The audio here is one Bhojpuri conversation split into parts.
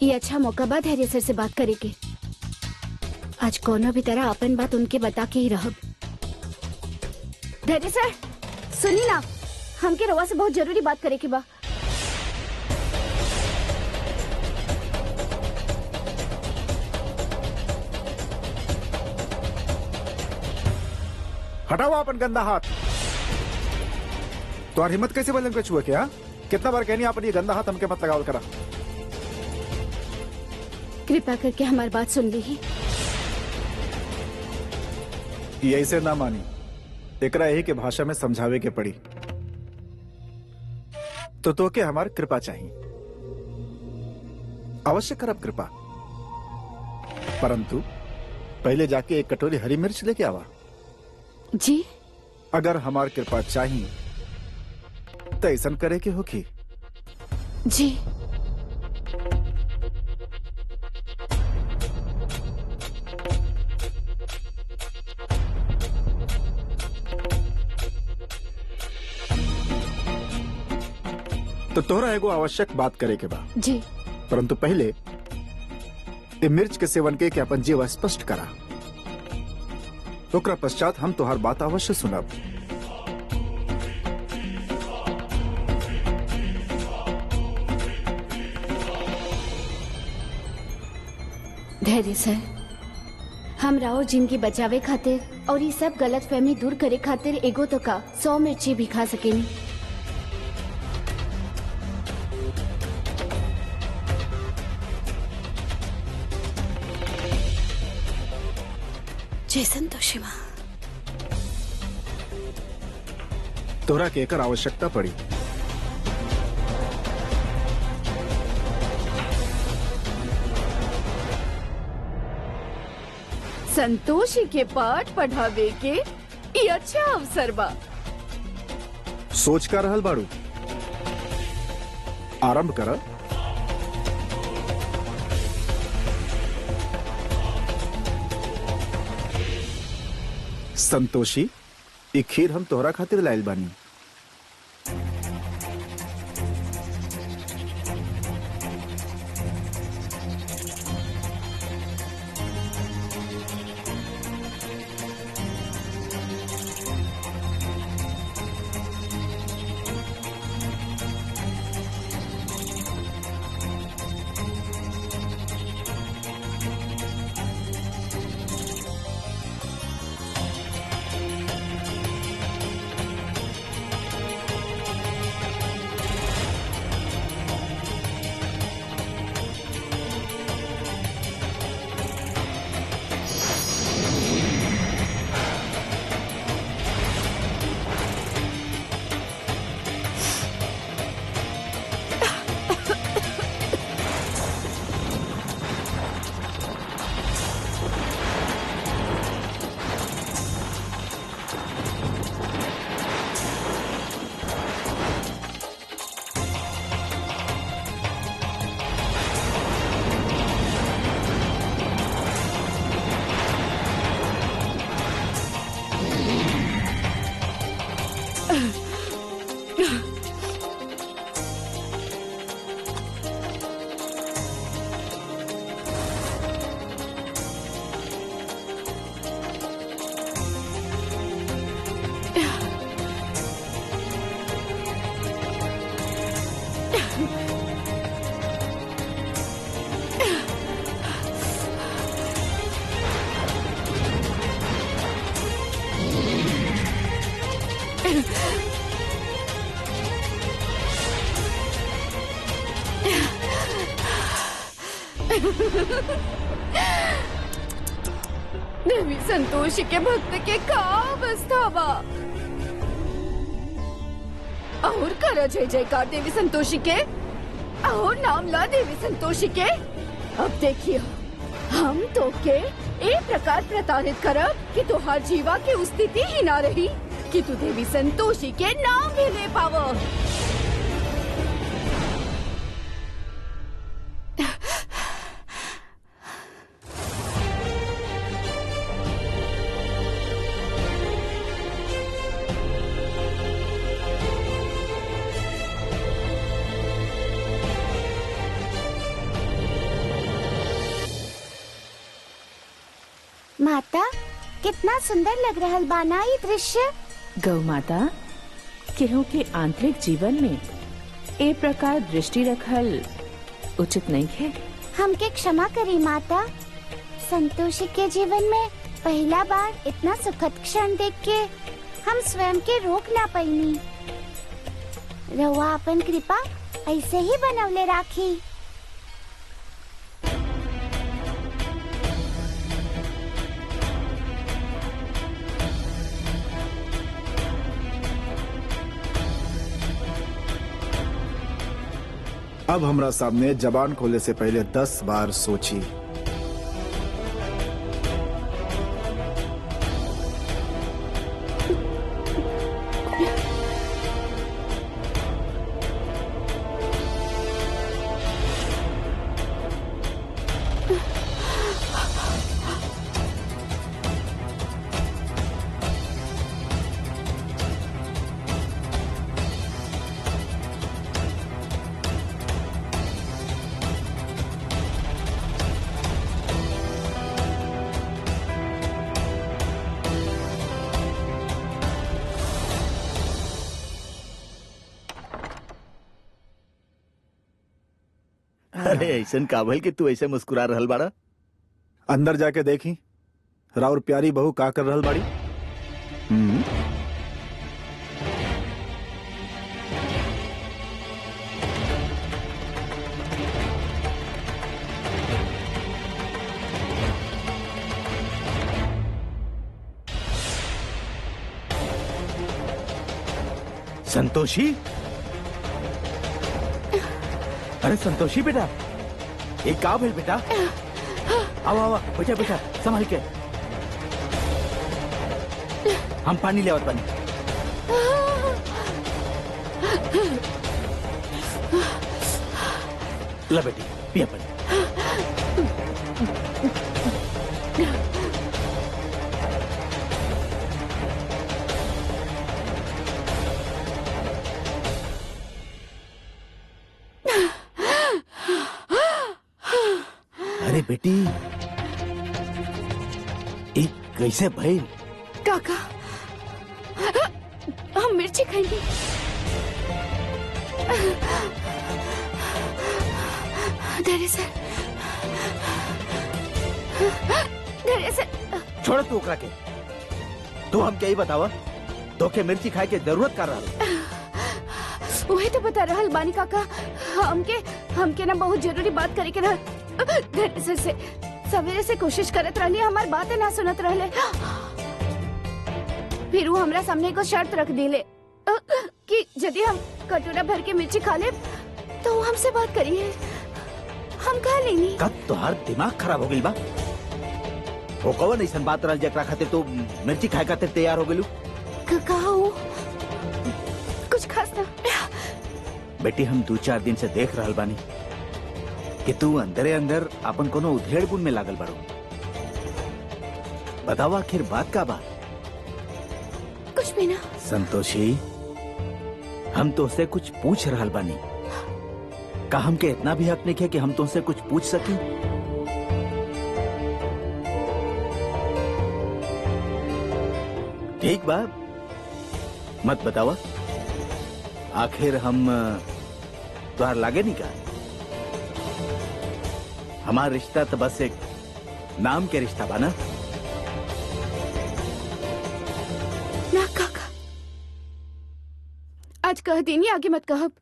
ये अच्छा मौका बा धैर्य सर से बात करे के। आज कोनो भी तरह अपन बात उनके बता के ही रहब। धैर्य सर सुनी ना, हमके रवा से बहुत जरूरी बात करे के बा। हटाओ अपन गंदा हाथ। तुम्हारी हिम्मत कैसे बदल के छुए क्या? कितना बार कहनी अपन ये गंदा हाथ हमके मत लगावल करा। कृपा करके हमारी बात सुन ली। ये ऐसे ना मानी, एकरा यही के भाषा में समझावे के पड़ी। तो के हमार कृपा चाहिए, अवश्य करब कृपा, परंतु पहले जाके एक कटोरी हरी मिर्च लेके आवा। जी अगर हमार कृपा चाहिए तो ऐसा करे के होगी। जी तो तोहरा एगो आवश्यक बात करे के बा। जी परंतु पहले ये मिर्च के सेवन के अपन जीव स्पष्ट करा, ओकरा पश्चात हम तोहार बात अवश्य सुनब। धैर्य सर, हम राव जिंदगी बचावे खातिर और ये सब गलत फहमी दूर करे खातिर एगो तो का 100 मिर्ची भी खा सकेनी। जय संतोषी माँ। तोरा के एकर आवश्यकता पड़ी। संतोषी के पाठ पढ़ावे के ये अच्छा अवसर बा। सोच का रहल बाड़ू, आरंभ कर। संतोषी, ये खीर हम तोहरा खातिर लाइल बानी। देवी संतोषी के भक्त के का अवस्था बा। और करा जय जयकार देवी संतोषी के, और नाम ला देवी संतोषी के। अब देखिए हम तो के एक प्रकार प्रताड़ित करब कि तुहार जीवा की उस स्थिति ही ना रही कि तू देवी संतोषी के नाम भी ले पाव। माता, कितना सुंदर लग रहल बाना ये दृश्य। गौ माता, केहू के आंतरिक जीवन में ए प्रकार दृष्टि रखल उचित नहीं है। हमके क्षमा करी माता, संतोषी के जीवन में पहला बार इतना सुखद क्षण देख के हम स्वयं के रोक ना पाईनी। रउआ अपन कृपा ऐसे ही बनवले राखी। अब हमरा सामने जबान खोले से पहले 10 बार सोची। अरे ऐसन काबल कि तू ऐसे मुस्कुरा रहल बाड़ा। अंदर जाके देखी राउर प्यारी बहू का कर रहल बाड़ी। संतोषी, अरे संतोषी बेटा, एक का भेल बेटा। आओ आओ बेटा बेटा, संभाल के। हम पानी ले आवत पानी। ला बेटी पिया पानी। अरे बेटी, एक कैसे भाई? काका, हम मिर्ची खाएंगे। दरअसल छोड़ तू ओकरा के। तू हम क्या ही बतावा, तो के मिर्ची खाए के जरूरत कर रहा। वही तो बता रहल बानी काका, हमके ना बहुत जरूरी बात करे के रहल। दरअसल से सवेरे से कोशिश करत रहली, हमार बातें ना सुनत रहले। फिर वो हमरा सामने एगो शर्त रख दिले कि यदि हम कटोरा भर के मिर्ची खा ले तो वो हमसे बात करिए। हम खा लेनी। कब तोहार दिमाग खराब हो गई बा? वो कौन ऐसा बात रहल जकरा खातिर तू मिर्ची खाए खातिर तैयार हो गेलू? कहो कुछ खास ना। बेटी, हम 2-4 दिन से देख रहल बानी कि तू अंदरे अंदर अपन कोनो उधेड़ गुण में लागल बाड़ू। बताओ आखिर बात का बात? कुछ भी ना। संतोषी, हम तुझसे कुछ पूछ रहल बानी। का हमके इतना भी हक नहीं है कि हम तुझसे कुछ पूछ सकी? ठीक बा, मत बतावा। आखिर हम तुहार लागे नहीं का? हमारा रिश्ता तो बस एक नाम के रिश्ता बा ना। ना काका, आज कह देनी, आगे मत कहब।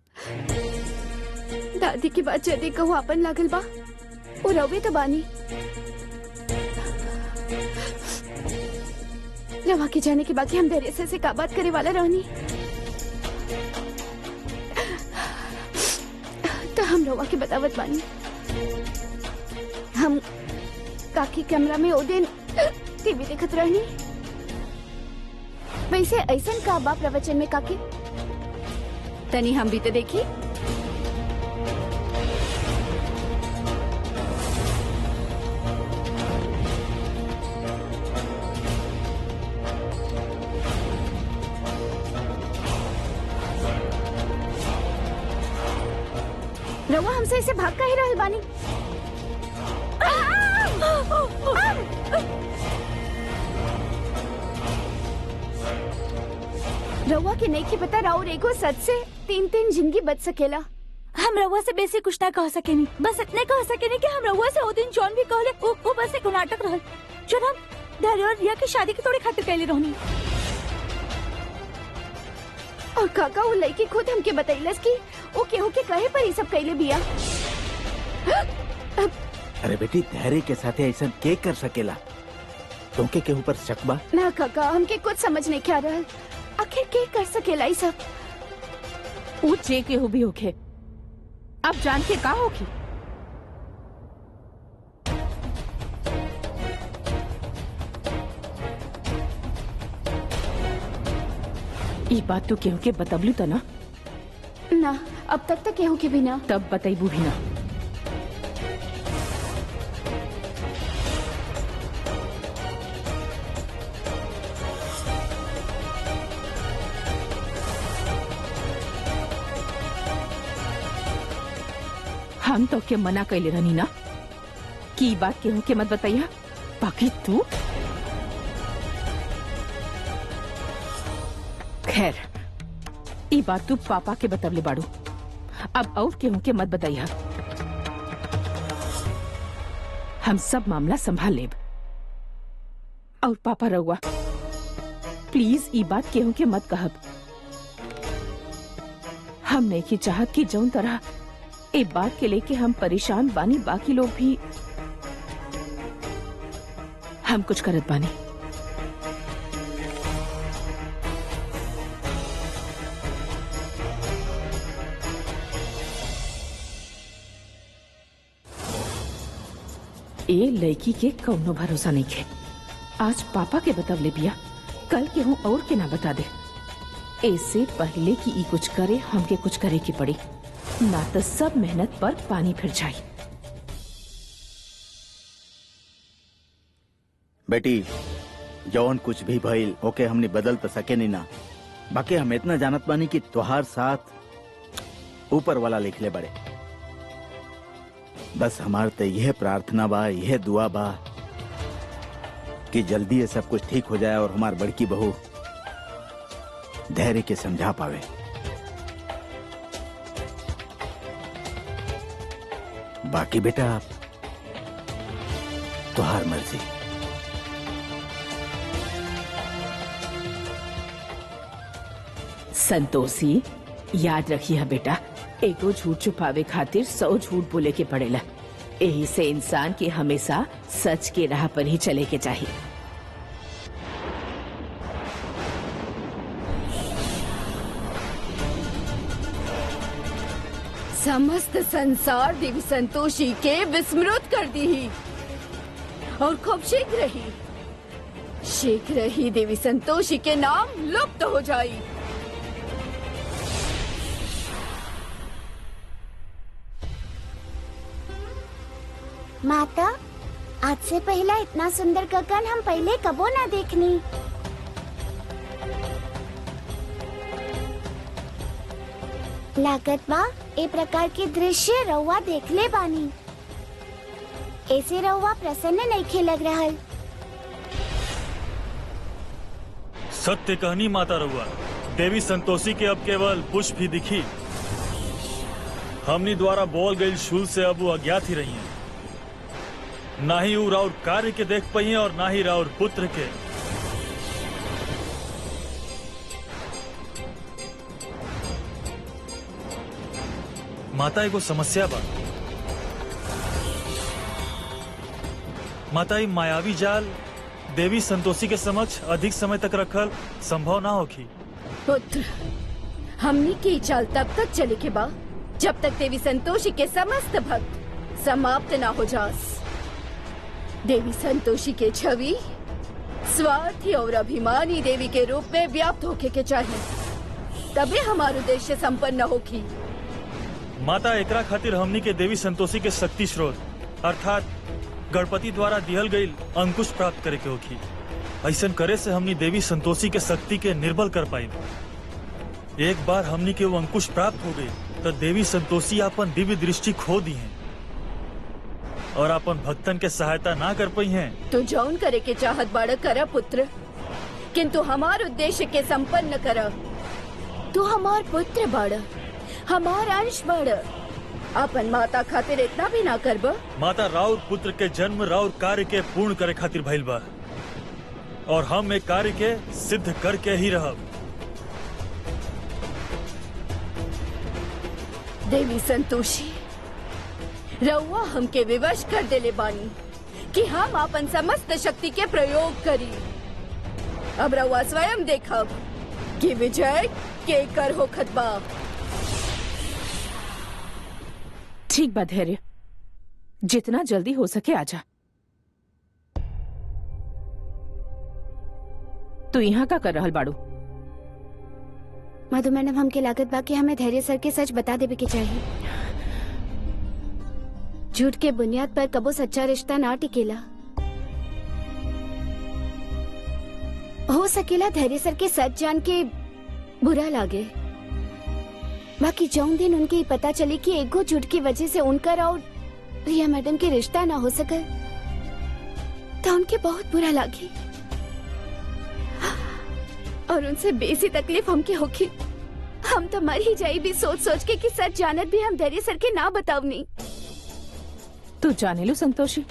दादी की बात यदि कहूँ अपन लागल बा, वो रवे तो बानी। रवा के जाने के बाकी हम दरअसल से का बात करे वाला रहनी, तो हम रवा के बतावत बानी। हम काकी कमरा में ओ दिन टीवी देखत रहनी। वैसे ऐसन का बा प्रवचन में काकी? तनी हम भी तो देखी। रवा हमसे इसे भाग का ही रहल बानी। रउआ के नहीं की पता राउर एगो सच से 3-3 जिंदगी बच सकेला। हम रउआ से बेसी कुछ ना कह सकेनी, बस इतने कह सकेनी कि हम रउआ से वो दिन जौन भी कहले वो बस एक नाटक रहल जो हम धैर्य और रिया की शादी के थोड़ी खातिर कहले रहनी। और काका वो लड़की खुद हमके बतैलस कि वो केहू के कहे पर ये सब कहले बिया। अरे बेटी, धैर्य के साथ ऐसा के कर सकेला? तुमके केहू पर शक बा? ना काका, हमके कुछ समझ नहीं क्या रहल। आखिर के कर सकेला ये सब? वो जे के हो भी होखे, अब जान के का होगी? ये बात तो केहू के बतबलू त ना? ना, अब तक तो केहू के भी ना। तब बताइबू भी ना। हम तो के मना कैले रहनी ना कि बात केहू के मत बताइया, बाकी तू खैर ई बात तू पापा के बतवले बाड़ू, अब और केहू के मत बताइया। हम सब मामला संभाल लेब। और पापा रहुआ प्लीज ई बात केहू के मत कहब। हम नहीं की चाहत कि जौन तरह ए बात के लेके हम परेशान बानी, बाकी लोग भी हम कुछ करत बानी। ए लड़की के कौनो भरोसा नहीं है। आज पापा के बतवले बिया, कल के हूँ और के ना बता दे। ऐसे पहले कि ई कुछ करे हमके कुछ करे की पड़ी, ना तो सब मेहनत पर पानी फिर जाए। बेटी, जौन कुछ भी भइल ओके हमने बदल तो सके नहीं ना, बाकी हम इतना जानत बानी कि तुहार साथ ऊपर वाला लिख ले बड़े। बस हमार तो यह प्रार्थना बा, यह दुआ बा कि जल्दी ये सब कुछ ठीक हो जाए और हमार बड़की बहू धैर्य के समझा पावे। बाकी बेटा तुहार मर्जी। संतोषी, याद रखिए बेटा, एको झूठ छुपावे खातिर 100 झूठ बोले के पड़ेला। यही से इंसान के हमेशा सच के राह पर ही चले के चाहिए। समस्त संसार देवी संतोषी के विस्मृत कर दी ही, और खूब शीघ्र ही देवी संतोषी के नाम लुप्त हो जाई। माता, आज से पहला इतना सुंदर गगन हम पहले कबो ना देखनी। लागत बा ए प्रकार के दृश्य रउआ देख ले बानी। ऐसे रउआ प्रसन्न नहीं खे लग रहल। सत्य कहनी माता रउआ, देवी संतोषी के अब केवल पुष्प ही दिखी। हमनी द्वारा बोल गई शूल से अब वो अज्ञात ही रही हैं। ना ही वो राउर कार्य के देख पाई हैं और ना ही राउर पुत्र के। माता एगो समस्या बा। माता, मायावी जाल देवी संतोषी के समक्ष अधिक समय तक रखल संभव ना होगी। पुत्र, हमनी की चाल तब तक चले के बा जब तक देवी संतोषी के समस्त भक्त समाप्त ना हो जास। देवी संतोषी के छवि स्वार्थी और अभिमानी देवी के रूप में व्याप्त होके के चाहिए, तबे हमारा उद्देश्य संपन्न होगी। माता, एकरा खातिर हमनी के देवी संतोषी के शक्ति स्रोत अर्थात गणपति द्वारा दिहल गई अंकुश प्राप्त करे के होगी। ऐसा करे से हमनी देवी संतोषी के शक्ति के निर्बल कर पाई। एक बार हमनी के वो अंकुश प्राप्त हो गई तो देवी संतोषी अपन दिव्य दृष्टि खो दी है और अपन भक्तन के सहायता ना कर पाई हैं। तो जौन करे के चाहत बाड़ा करा पुत्र, किंतु हमार उद्देश्य के संपन्न करा। तू हमार पुत्र बड़, हमार अंश बड़, अपन माता खातिर इतना भी ना करब। माता राउर पुत्र के जन्म राउर कार्य के पूर्ण करे खातिर भइल बा और हम एक कार्य के सिद्ध करके ही रहब। देवी संतोषी, रउआ हमके विवश कर देले बानी कि हम अपन समस्त शक्ति के प्रयोग करी। अब रउआ स्वयं देखब कि विजय के कर होखत बा। ठीक बा धैर्य, जितना जल्दी हो सके आजा। तू यहाँ का कर रहल बाड़ू? मधु मैडम, हमके लागत बा कि हमें धैर्य सर के सच बता देवे के चाहिए। झूठ के बुनियाद पर कबो सच्चा रिश्ता ना टिकेला। हो सकेला धैर्य सर के सच जान के बुरा लागे, बाकी जौन दिन उनके ही पता चली कि एगो झूठ की वजह से उनकर और रिया मैडम के रिश्ता ना हो सके तो उनके बहुत बुरा लागी और उनसे बेसी तकलीफ हमके होगी। हम तो मर ही जाई भी सोच सोच के कि सच जानत भी हम धैर्य सर के ना बतावनी। तू जाने लो संतोषी,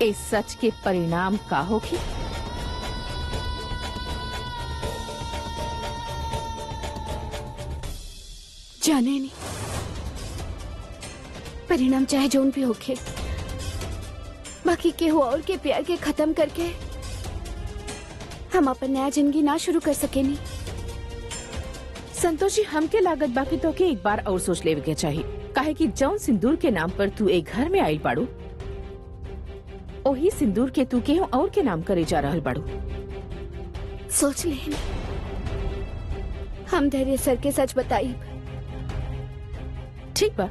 इस सच के परिणाम का होगी? जाने नहीं, परिणाम चाहे जोन भी होके, बाकी के हो और के प्यार के खत्म करके हम अपन नया जिंदगी ना शुरू कर सके नहीं। संतोषी, हमके लागत बाकी तो के एक बार और सोच लेवे के चाहिए, काहे कि जौन सिंदूर के नाम पर तू एक घर में आइल बाड़ू, ओही सिंदूर के तू के और के नाम करे जा रहल बाड़ू। सोच ले, हम धैर्य सर के सच बताई। ठीक बा,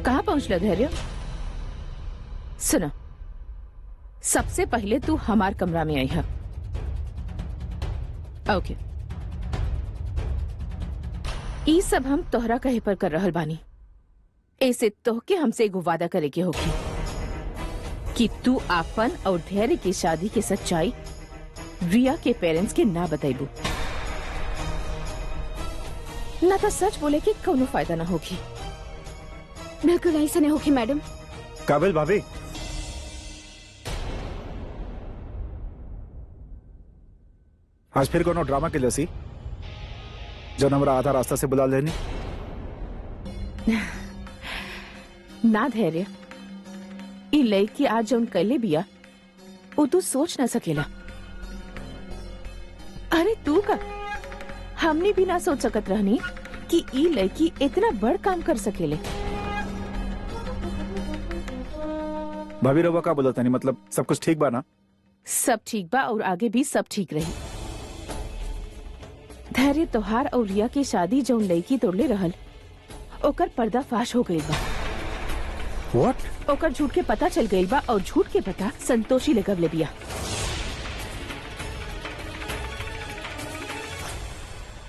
कहाँ पहुँचला धैर्य? सुना, सबसे पहले तू हमार कमरा में आई है। ओके, ई सब हम तोहरा कहे पर कर रहल बानी। ऐसे तोहके हमसे एगो वादा करे के होगी कि तू आपन और धैर्य की शादी की सच्चाई रिया के पेरेंट्स के ना बताइबू, ना तो सच बोले कि कोनो फायदा ना होगी। बिल्कुल ऐसा नहीं होगी मैडम। काबिल भाभी, आज फिर कोनो ड्रामा के लसी जो हमरा आधा रास्ता से बुला लेनी। ना धैर्य, ई लड़की आज जौन कैले बिया वो तू सोच ना सकेला। अरे तू का, हमने भी ना सोच सकत रहनी कि ई लड़की इतना बड़ काम कर सकेले। भाभी रवा का बोला नहीं, मतलब सब कुछ ठीक बा ना? सब ठीक बा और आगे भी सब ठीक रही। धैर्य तोहार और रिया की शादी जौन लड़की तोड़ले रहल, ओकर पर्दाफाश हो गई बा। What? ओकर झूठ के पता चल गई बा और झूठ के पता संतोषी लगवले बिया।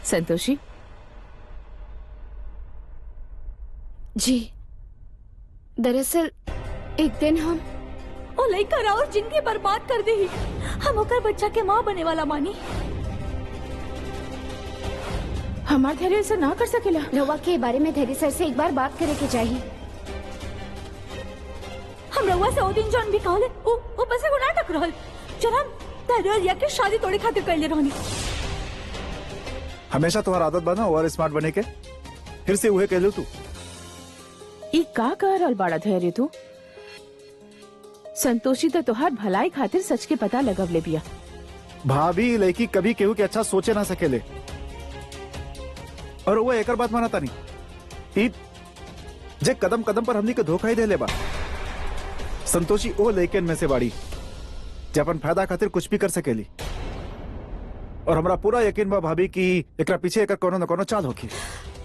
संतोषी जी, दरअसल एक दिन हम ओ लइका और जिंदगी बर्बाद कर दी। हम ओकर बच्चा के माँ बने वाला मानी। हमार धैर्य ऐसा ना कर सकेला। रवा के बारे में धैर्य सर से एक बार बात करे के चाहिए। हम रउआ से ओ दिन जौन भी कहले ओ बस एगो नाटक रहल जौन हम धैर्य और रिया के शादी तोड़े खातिर कइले रहनी। हमेशा तुम्हारा आदत बना और स्मार्ट बने के फिर से उहे कह लो तू। ई का कह रहल बाड़ा धैर्य तू? संतोषी तो तोहार भलाई खातिर सच के पता लगवले बिया। भाभी लड़की कभी केहू के अच्छा सोचे ना सकेले और वो एकर बात मानता नहीं। ई जे कदम कदम पर हमनी के धोखा ही देले बा। संतोषी ओ लड़कन में से बाड़ी जे अपन फायदा खातिर कुछ भी कर सकेली और हमरा पूरा यकीन बा भाभी कि एकरा पीछे एकर कोनो न कोनो चाल होगी।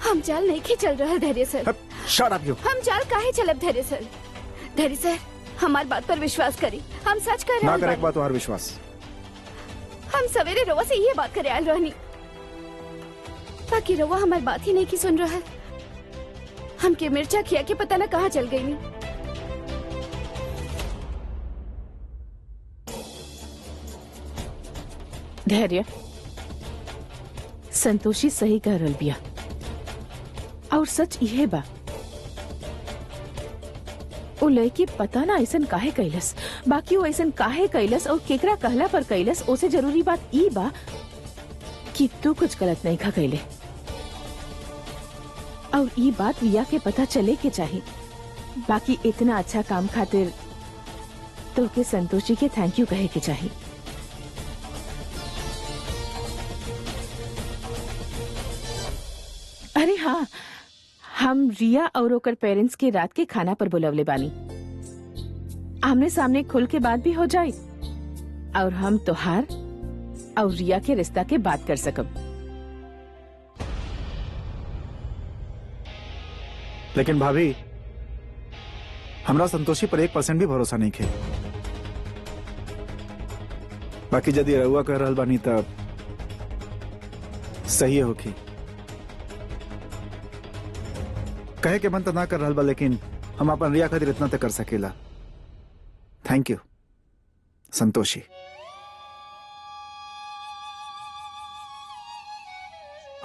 हम चाल नहीं के चल रहा धैर्य सर। Shut up you. हम चाल काहे चलब धैर्य सर? धैर्य सर, हमारी बात पर विश्वास करी, हम सच कर रहे ना हैं। करे एक बात तुम्हारा विश्वास। हम सवेरे रवा से ये बात करे आयल रहनी, बाकी रवा हमारी बात ही नहीं की सुन रहा है। हमके मिर्चा खिया के पता ना कहाँ चल गई नहीं। धैर्य, संतोषी सही कह रहल बिया और सच इहे बा। ओ लड़की पता ना ऐसन काहे कैलस, बाकी वो ऐसन काहे कैलस और केकरा कहला पर कैलस, ओसे जरूरी बात ई बा कि तू कुछ गलत नहीं खा कैले। और ई बात रिया के पता चले के चाहिए। बाकी इतना अच्छा काम खातिर तो के संतोषी के थैंक यू कहे के चाहिए। अरे हाँ, हम रिया और ओकर पेरेंट्स के रात के खाना पर बुलवले बानी। आमने सामने खुल के बात भी हो जाए और हम तोहार और रिया के रिश्ता के बात कर सकब। लेकिन भाभी, हमरा संतोषी पर 1% भी भरोसा नहीं खे। बाकी यदि रउआ कह रहल बानी तब सही होखी। कहे के मन तो ना कर रहल बा, लेकिन हम अपन रिया खातिर इतना तो कर सकेला। थैंक यू संतोषी।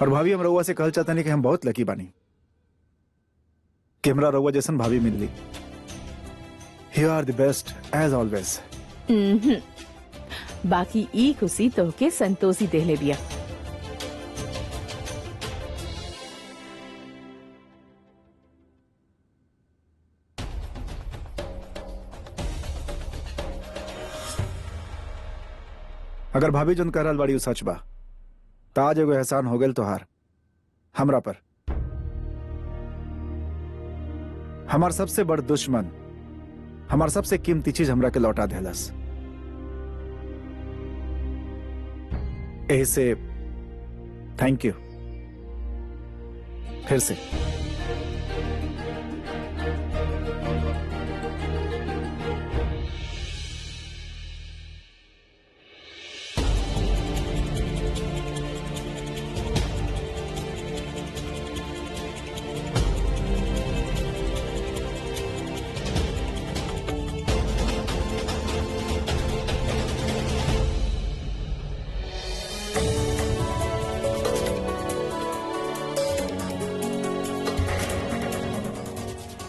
और भाभी, हम रउआ से कहल चाहता नहीं कि हम बहुत लकी बानी कि हमरा रउआ जैसन भाभी मिल ली। You are the best as always. बाकी ई खुशी तो के संतोषी देले बिया। अगर भाभी जोन कर रहल बाड़ी उ सच बा, तो आज एगो एहसान हो गेल तोहार हमरा पर। हमार सबसे बड़ दुश्मन हमार सबसे कीमती चीज हमरा के लौटा देलस। ऐसे थैंक यू फिर से।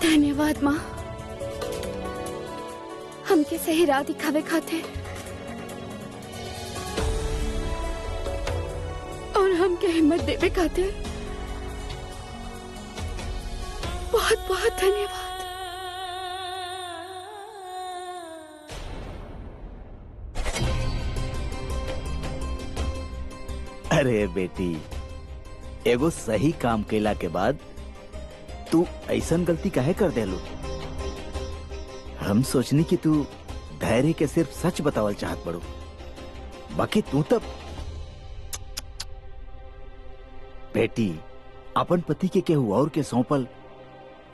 धन्यवाद माँ, हमके सही राह दिखावे खातिर और हमके हिम्मत देवे खातिर बहुत बहुत धन्यवाद। अरे बेटी, एगो सही काम केला के बाद तू ऐसन गलती काहे कर देलू? हम सोचनी कि तू धैर्य के सिर्फ सच बतावल चाहत बड़ू, बाकी तू तब बेटी अपन पति के केहू और के सौंपल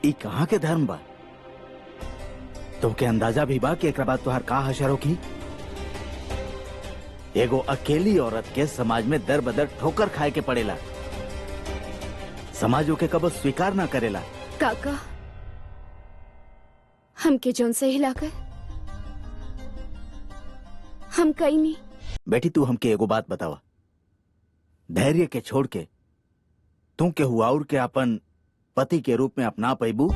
ई कहाँ के धर्म बा? तुमके अंदाजा भी बा कि एकरा बाद तुहार का हशर होगी? एगो अकेली औरत के समाज में दर बदर ठोकर खाए के पड़ेला। समाज के कबो स्वीकार ना करेला। काका, हमके जोन सही लाकर हम कहीं नहीं। बेटी तू हमके एगो बात बतावा, धैर्य के छोड़ के तू के हुआ और के अपन पति के रूप में अपना पैबू?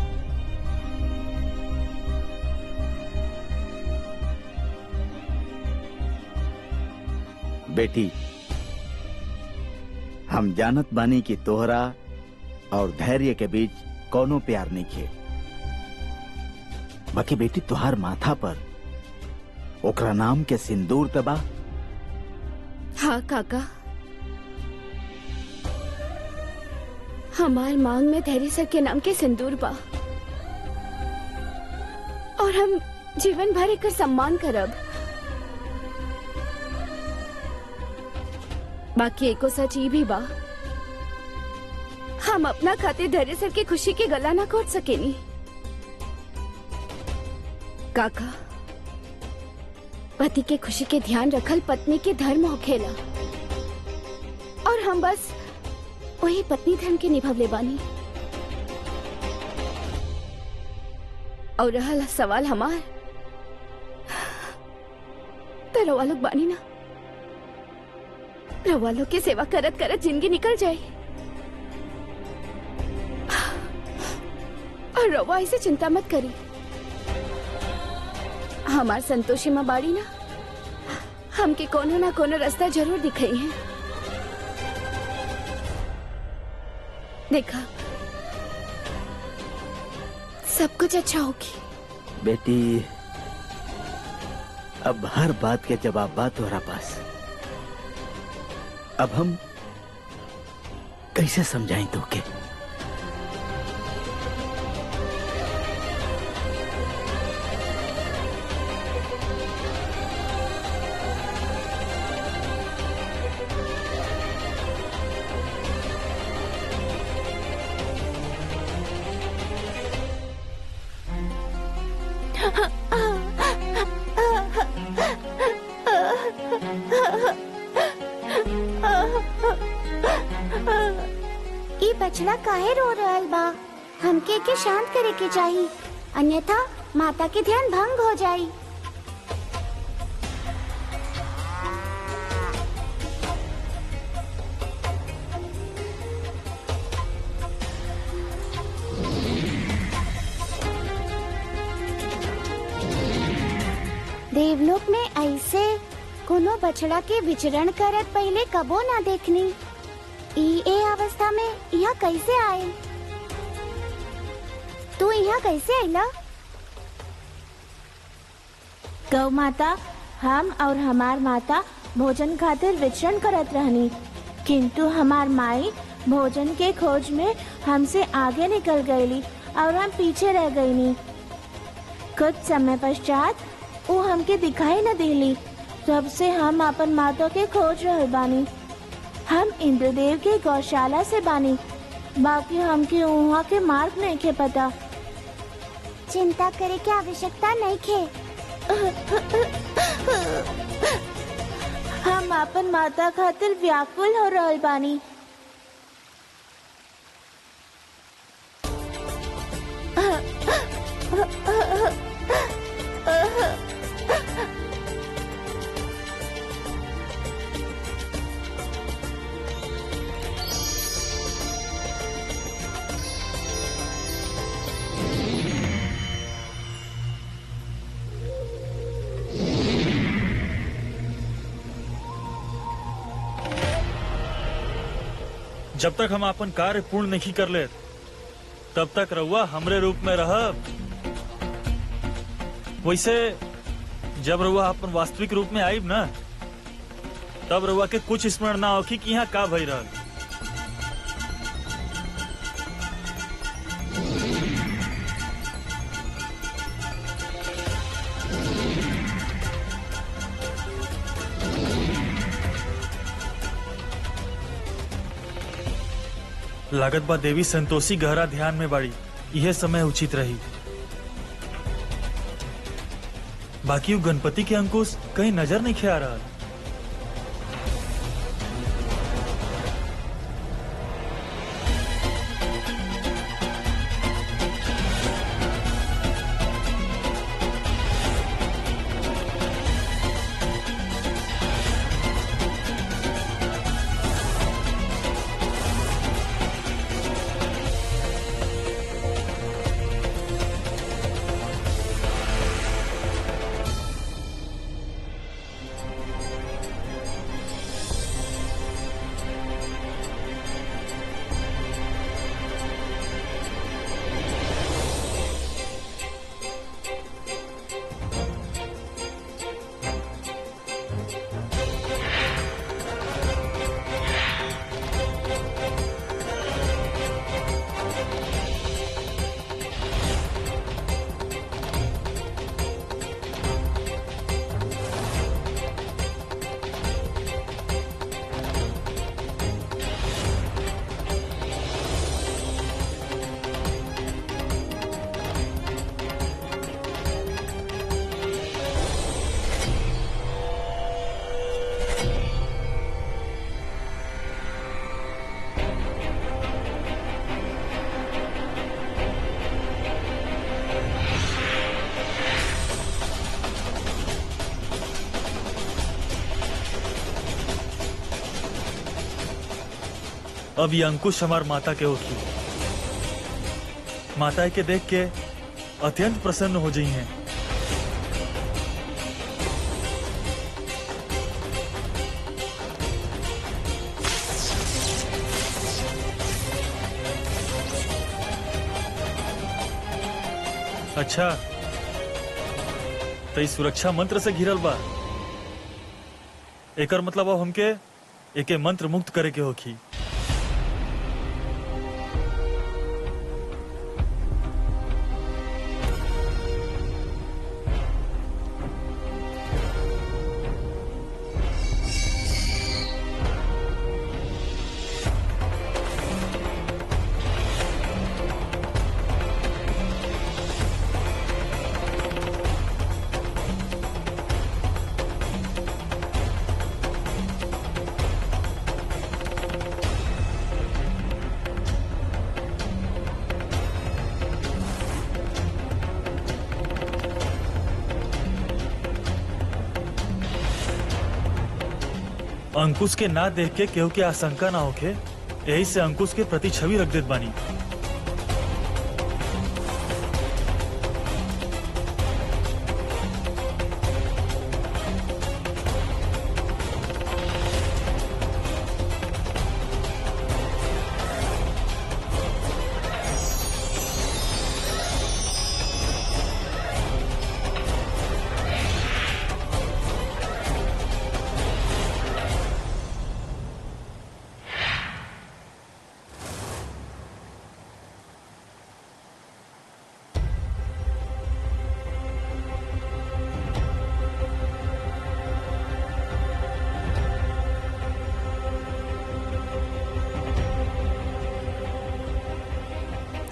बेटी, हम जानत बानी कि तोहरा और धैर्य के बीच कोनो प्यार नहीं खे। बाकी बेटी तुहार माथा पर ओकरा नाम के सिंदूर तबा। हाँ काका, हमार मांग में धैर्य सर के नाम के सिंदूर बा और हम जीवन भर एकर सम्मान करब। बाकी एको सच ई भी बा, हम अपना खातिर धैर्य सर की खुशी के गला ना घोट सकेनी। काका, पति के खुशी के ध्यान रखल पत्नी के धर्म होखेला और हम बस वही पत्नी धर्म के निभावले बानी। और रहल सवाल हमार, तो रउआ लोग बानी ना, रवा लोग की सेवा करत करत जिंदगी निकल जाए और रवा ऐसे चिंता मत करी। हमार संतोषी माँ बाड़ी ना हमके कोनो ना कोनो रास्ता जरूर दिखाई है। देखा सब कुछ अच्छा होगी। बेटी अब हर बात के जवाब बा तुम्हारा पास। अब हम कैसे समझाएं तो के? ई बछड़ा काहे रो रहल बा? हमके के शांत करे के चाहिए, अन्यथा माता के ध्यान भंग हो जाई। देवलोक में ऐसे कोनो बछड़ा के विचरण करत पहले कबो ना देखनी। ए अवस्था में यहाँ कैसे आए? तू यहाँ कैसे आइला? गौ माता, हम और हमार माता भोजन खातिर विचरण करत रहनी, किंतु हमार माई भोजन के खोज में हमसे आगे निकल गईली और हम पीछे रह गईनी। कुछ समय पश्चात वो हमके दिखाई न देली, तब से हम अपन माता के खोज रहल बानी। हम इंद्रदेव के गौशाला से बानी, बाकी हमके वहाँ के मार्ग नहीं के पता। चिंता करे की आवश्यकता नहीं खे। हम अपन माता खातिर व्याकुल हो रहल बानी। जब तक हम अपन कार्य पूर्ण नहीं कर ले तब तक रउआ हमरे रूप में रहब। वैसे जब रउआ अपन वास्तविक रूप में आईब ना, तब रउआ के कुछ स्मरण ना होखी कि यहाँ का भई रहल। लागत बा देवी संतोषी गहरा ध्यान में बाड़ी, यह समय उचित रही। बाकी वो गणपति के अंकुश कहीं नजर नहीं खे आ रहा। अब ये अंकुश हमार माता के होखी। माता के देख के अत्यंत प्रसन्न हो जाई हैं। अच्छा, तो इस सुरक्षा मंत्र से घिरल बा। एकर मतलब अब हमके एके मंत्र मुक्त करे के होखी। अंकुश के ना देख के केहू के आशंका ना होके, यही से अंकुश के प्रति छवि रख देत बानी।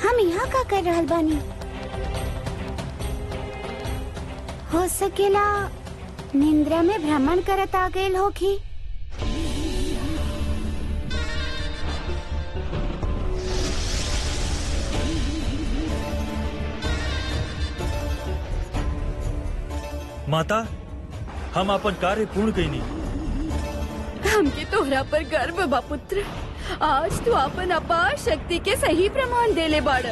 हम यहाँ का कर रहल बानी? हो सकेला निंद्रा में भ्रमण करत आ गइल होखी। माता, हम अपन कार्य पूर्ण कईनी। हमके तोहरा पर गर्व बा पुत्र। आज तू अपन अपार शक्ति के सही प्रमाण देले बाड़।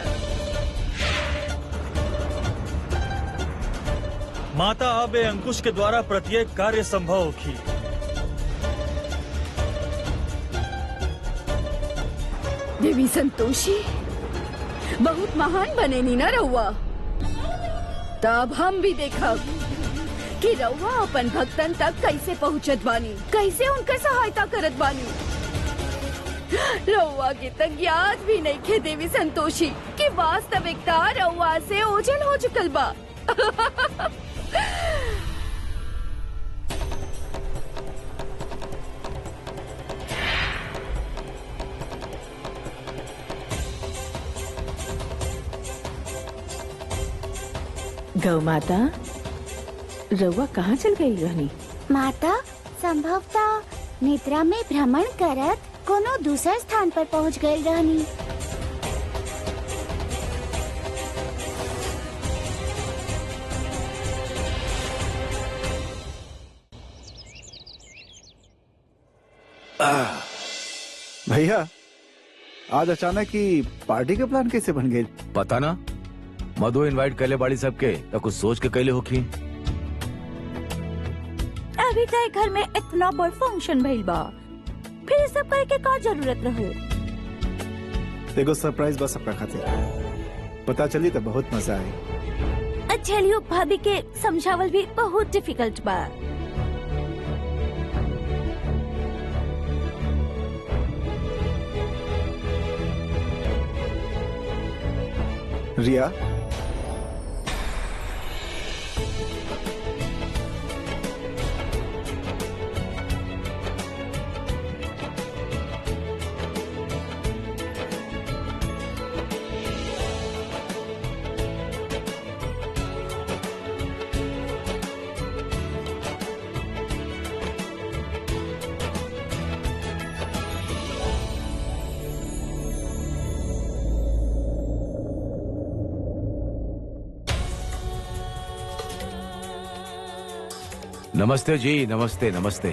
माता, अब ए अंकुश के द्वारा प्रत्येक कार्य संभव होखी। देवी संतोषी बहुत महान बनेनी ना रउआ। तब हम भी देखब कि रउआ अपन भक्तन तक कैसे पहुँचत बानी, कैसे उनका सहायता करत बानी। रउआ के तक याद भी नहीं खे देवी संतोषी कि वास्तविकता रउआ से ओझल हो चुकल बा। गौ माता, रउआ कहाँ चल गई रहनी? माता, संभवतः निद्रा में भ्रमण करत कोनो दूसर स्थान पर पहुँच गए रहनी। भैया, आज अचानक ही पार्टी के प्लान कैसे बन गए? पता ना, मधु इनवाइट कैले बाड़ी सबके, तो कुछ सोच के कैले होखी। अभी तक घर में इतना बड़ फंक्शन भइल बा, फिर सब करे के का जरूरत रहे? देखो सरप्राइज बस सबका खातिर। पता चली तो बहुत मजा आई। अच्छा, भाभी के समझावल भी बहुत डिफिकल्ट बा। रिया, नमस्ते जी, नमस्ते नमस्ते।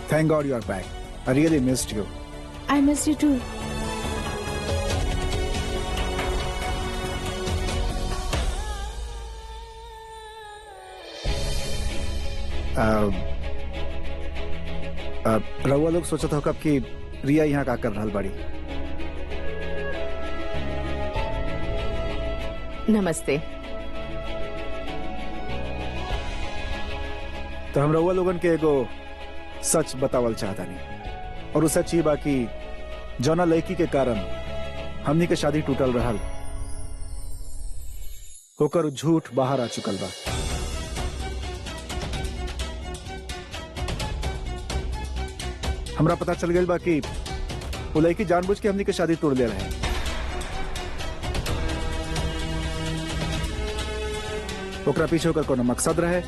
Thank God you're back. I really missed you. I miss you too. रउआ लोग सोचत हो कब कि रिया यहाँ का कर रहल बाड़ी। नमस्ते। तो हम रउआ लोगन के एगो सच बतावल चाहता नहीं, और वो सच ही बाकी जौना लड़की के कारण हमनी के शादी टूटल रहल होकर झूठ बाहर आ चुकल बा। हमरा पता चल गई बा कि वो लड़की जानबूझ के हमनी के शादी तोड़ ले रहे। ओकरा पीछे ओकर कोनो मकसद रहे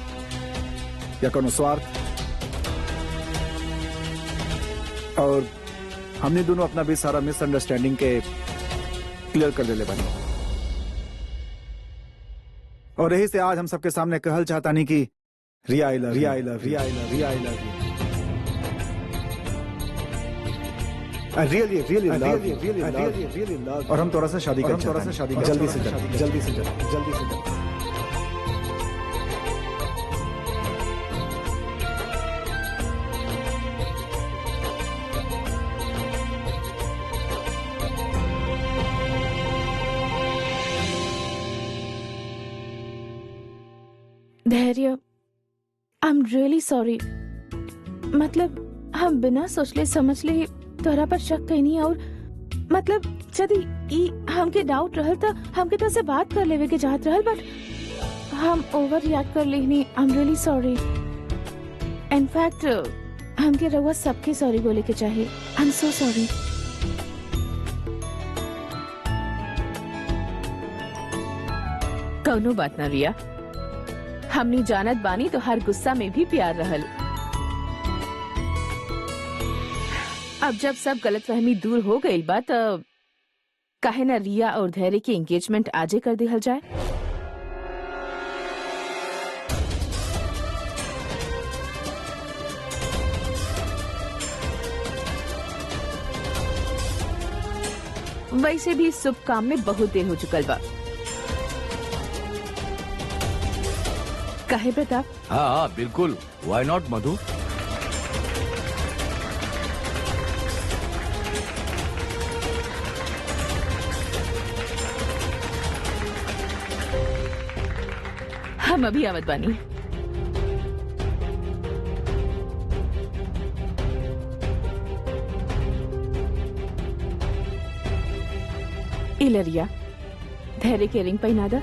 या कोनो स्वार्थ, और हमने दोनों अपना भी सारा मिसअंडरस्टैंडिंग के क्लियर कर ले बने। और यही से आज हम सबके सामने कहल चाहता नहीं कि Riya I love, Riya I love, Riya I love, Riya I love you. I really love, और हम तोरा से शादी कर जल्दी से जल्दी। धैर्य, आई एम रियली सॉरी। मतलब हम बिना सोचले समझले तोरा पर शक कईनी, और मतलब यदि ई हमके डाउट रहल त हमके तो से बात कर लेवे के चाहत रहल, बट हम ओवर रिएक्ट कर लेनी। I am really sorry. In fact हमके रउआ सबके सॉरी बोले के चाहिए। I am so sorry. कौनो बात ना रिया, हमनी जानत बानी तो हर गुस्सा में भी प्यार रहल। अब जब सब गलतफहमी दूर हो गई बा त काहे ना रिया और धैर्य की एंगेजमेंट आजे कर दिहल जाए। वैसे भी इस शुभ काम में बहुत देर हो चुकल बा। काहे प्रताप? हाँ हाँ बिल्कुल, वाई नॉट मधु। हम अभी आवत बानी। इलरिया, धैर्य के रिंग पहना दा।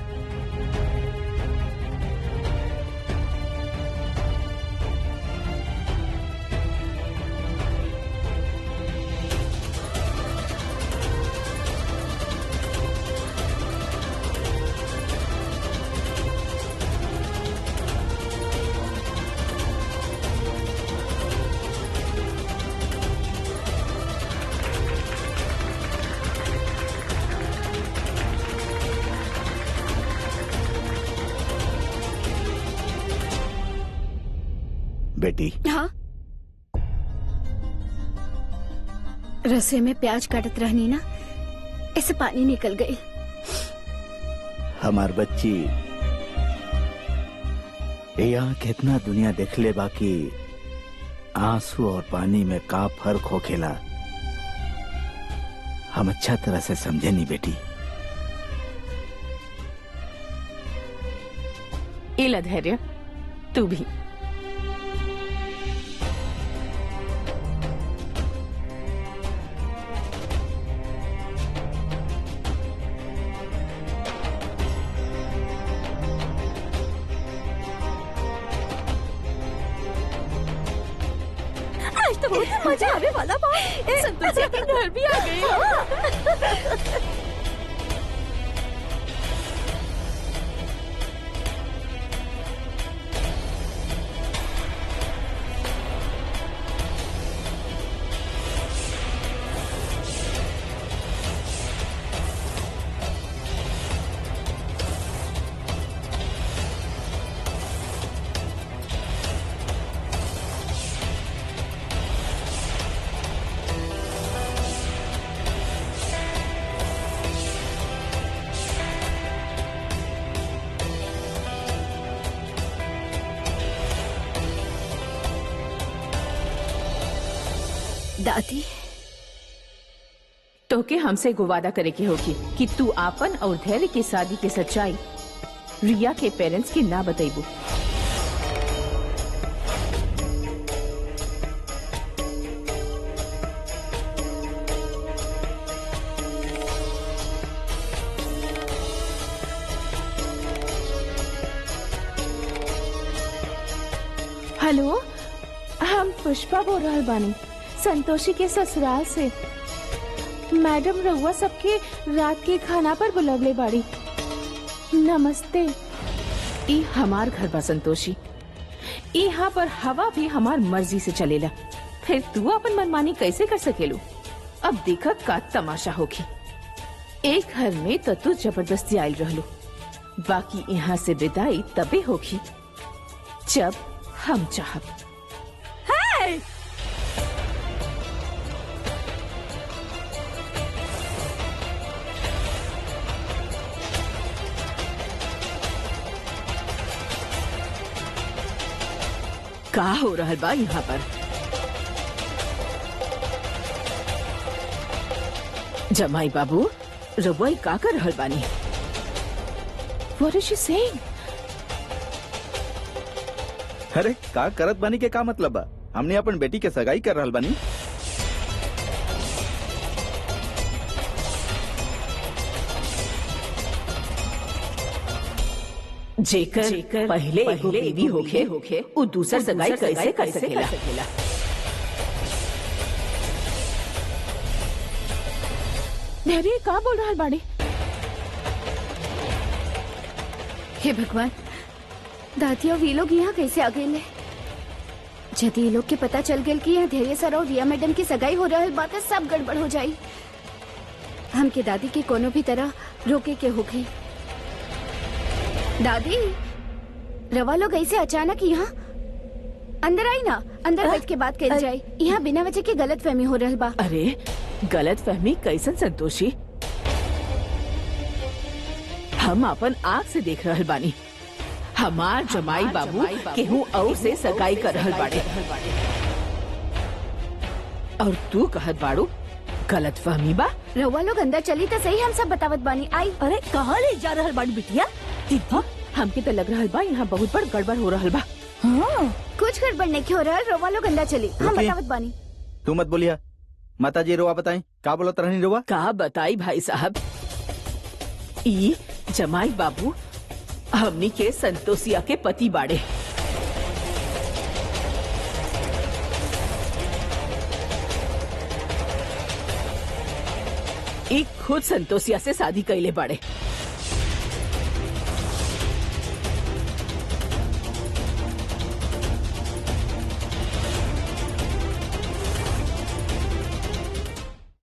बेटी, हाँ, रसोई में प्याज काटत रहनी ना, ऐसे पानी निकल गई। हमार बच्ची यहाँ कितना दुनिया देख ले, बाकी आंसू और पानी में का फर्क हो खेला हम अच्छा तरह से समझे नहीं बेटी। इला धैर्य, तू भी। आज तो बहुत मजा आने वाला बा। संतोषी के घर भी आ गई। दादी, तो के हमसे एगो वादा करे के होगी कि तू आपन और धैर्य की शादी की सच्चाई रिया के पेरेंट्स के ना बतेबू। हेलो, हम पुष्पा बोल रहल बानी संतोषी के ससुराल से। मैडम रउआ सबके रात के खाना पर बुलवले बाड़ी। नमस्ते। ई हमार घर बा संतोषी, यहाँ पर हवा भी हमार मर्जी से चलेला, फिर तू अपन मनमानी कैसे कर सकेलू? अब देखा का तमाशा होगी। एक घर में तो तू जबरदस्ती आयल रहलू, बाकी यहाँ से विदाई तबे होगी जब हम चाहब। का हो रहल बा यहाँ पर? जमाई बाबू, रउआ का कर रहल बानी? What is she saying? अरे का करत बानी के का मतलब बा? हमने अपन बेटी के सगाई कर रहल बानी। जेकर पहले एगो बेबी होखे उ दूसर सगाई कैसे कर सकेला? धैर्य का बोल रहल बाड़ी? हे भगवान, दादी और वी लोग यहाँ कैसे आ गए? यदि ये लोग के पता चल गए कि यहाँ धैर्य सर और रिया मैडम की सगाई हो रहा है, बात सब गड़बड़ हो जाई। हम के दादी के कोनो भी तरह रोके के होके। दादी, रवा लोग ऐसे अचानक यहाँ अंदर आई ना, अंदर बैठ के बात करी जाए। यहाँ बिना वजह की गलत फहमी हो रहल बा। अरे गलत फहमी कैसन संतोषी? हम अपन आँख से देख रहल बानी, हमार जमाई बाबू केहू और से सगाई कर रहल बाड़े, और तू कहत बाड़ू गलत फहमी बा। रवा लोग अंदर चली तो सही, हम सब बतावत बानी। आई। अरे कहाँ ले जा रहल बाड़ी बिटिया? दीदी, हमके तो लग रहल बा यहाँ बहुत बड़ गड़बड़ हो रहल बा। हाँ, कुछ गड़बड़ नहीं हो रहा है, रवा लोग अंदर चली, हम रुकिए। बतावत बानी। तू मत बोलिया। माता जी रोआ बताएं, का बोलत रहनी रोआ? का बताई भाई साहब, ई जमाई बाबू हमनी के संतोषिया के पति बाड़े। एक खुद संतोषिया से शादी कैले बाड़े।